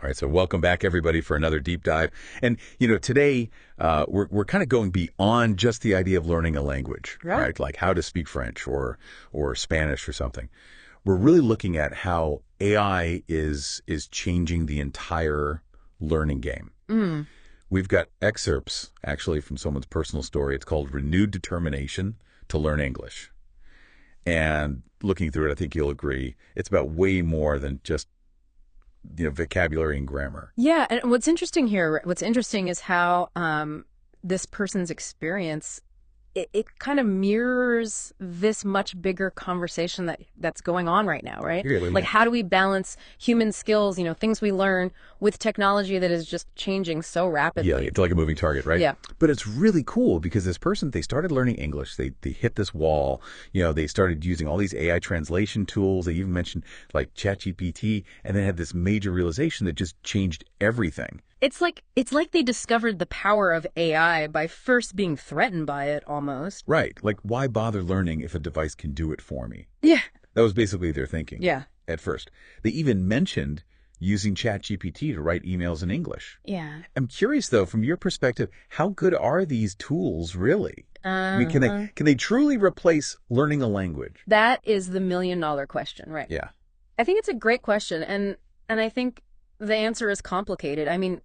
All right, so welcome back, everybody, for another deep dive. And, today we're kind of going beyond just the idea of learning a language, right? Like how to speak French or Spanish or something. We're really looking at how AI is changing the entire learning game. We've got excerpts, actually, from someone's personal story. It's called Renewed Determination to Learn English. And looking through it, I think you'll agree, it's about way more than just vocabulary and grammar. Yeah, and what's interesting is how this person's experience, it kind of mirrors this much bigger conversation that's going on right now, right? Yeah, like, how do we balance human skills, things we learn, with technology that is just changing so rapidly? Yeah, it's like a moving target, right? Yeah. But it's really cool because this person, they started learning English. They hit this wall. They started using all these AI translation tools. They even mentioned like ChatGPT, and then had this major realization that just changed everything. It's like they discovered the power of AI by first being threatened by it, almost. Right. Like, why bother learning if a device can do it for me? Yeah. That was basically their thinking. Yeah. At first. They even mentioned using ChatGPT to write emails in English. Yeah. I'm curious, though, from your perspective, how good are these tools really? I mean, can they truly replace learning a language? That is the million-dollar question, right? Yeah. I think it's a great question, and I think the answer is complicated. I mean,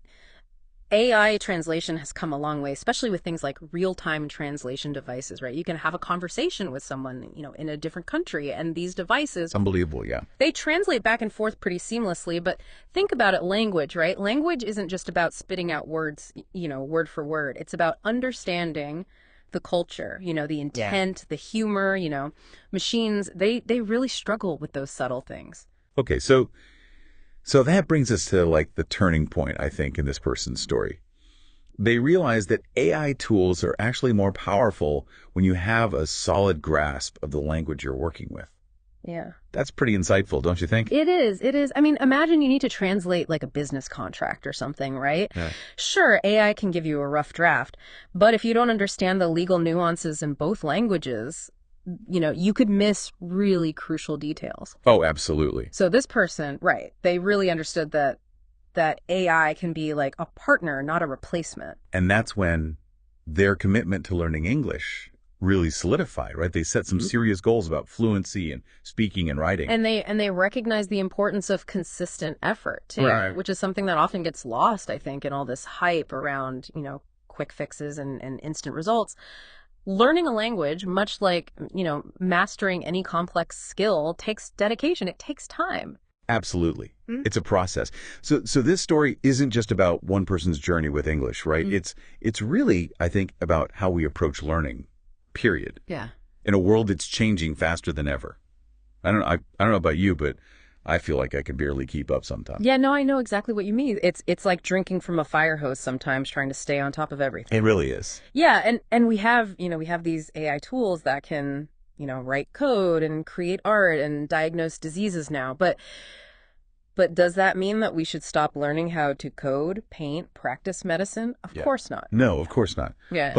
AI translation has come a long way, especially with things like real-time translation devices, right? You can have a conversation with someone, in a different country, and these devices... Unbelievable, yeah. They translate back and forth pretty seamlessly, but think about it, language, right? Language isn't just about spitting out words, word for word. It's about understanding the culture, the intent, the humor, Machines, they really struggle with those subtle things. Okay, so that brings us to like the turning point, I think, in this person's story. They realize that AI tools are actually more powerful when you have a solid grasp of the language you're working with. Yeah. That's pretty insightful, don't you think? It is. I mean, imagine you need to translate like a business contract or something, right? Yeah. Sure, AI can give you a rough draft, but if you don't understand the legal nuances in both languages, you could miss really crucial details. Oh, absolutely. So this person, right, they really understood that AI can be like a partner, not a replacement. And that's when their commitment to learning English really solidified, right? They set some serious goals about fluency and speaking and writing. And they recognize the importance of consistent effort, too, right, which is something that often gets lost, I think, in all this hype around, quick fixes and instant results. Learning a language, much like, mastering any complex skill, takes dedication. It takes time. Absolutely. It's a process. So this story isn't just about one person's journey with English, right? It's really, I think, about how we approach learning, period. Yeah. In a world that's changing faster than ever. I don't know about you, but I feel like I can barely keep up sometimes. Yeah, no, I know exactly what you mean. It's like drinking from a fire hose sometimes, trying to stay on top of everything. It really is. Yeah, and we have these AI tools that can, write code and create art and diagnose diseases now. But does that mean that we should stop learning how to code, paint, practice medicine? Of course not. No, of course not. Yeah.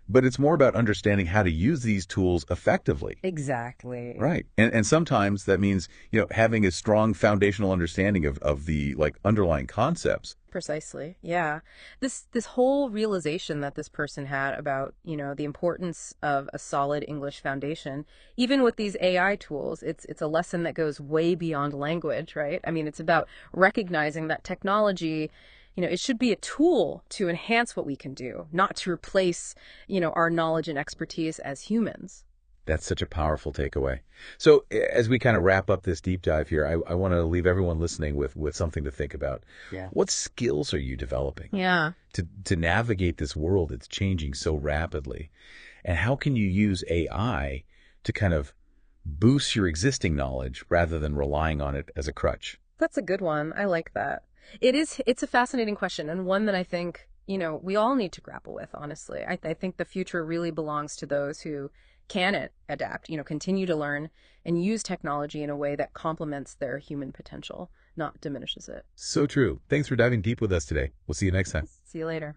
But it's more about understanding how to use these tools effectively. Exactly. Right. And sometimes that means, having a strong foundational understanding of the underlying concepts. Precisely. Yeah. This whole realization that this person had about, the importance of a solid English foundation, even with these AI tools, it's a lesson that goes way beyond language, right? I mean, it's about recognizing that technology, it should be a tool to enhance what we can do, not to replace, our knowledge and expertise as humans. That's such a powerful takeaway. So as we kind of wrap up this deep dive here, I want to leave everyone listening with something to think about. Yeah. What skills are you developing? Yeah. To navigate this world that's changing so rapidly? And how can you use AI to kind of boost your existing knowledge rather than relying on it as a crutch? That's a good one. I like that. It's a fascinating question, and one that I think, we all need to grapple with, honestly. I think the future really belongs to those who can adapt, continue to learn and use technology in a way that complements their human potential, not diminishes it. So true. Thanks for diving deep with us today. We'll see you next time. See you later.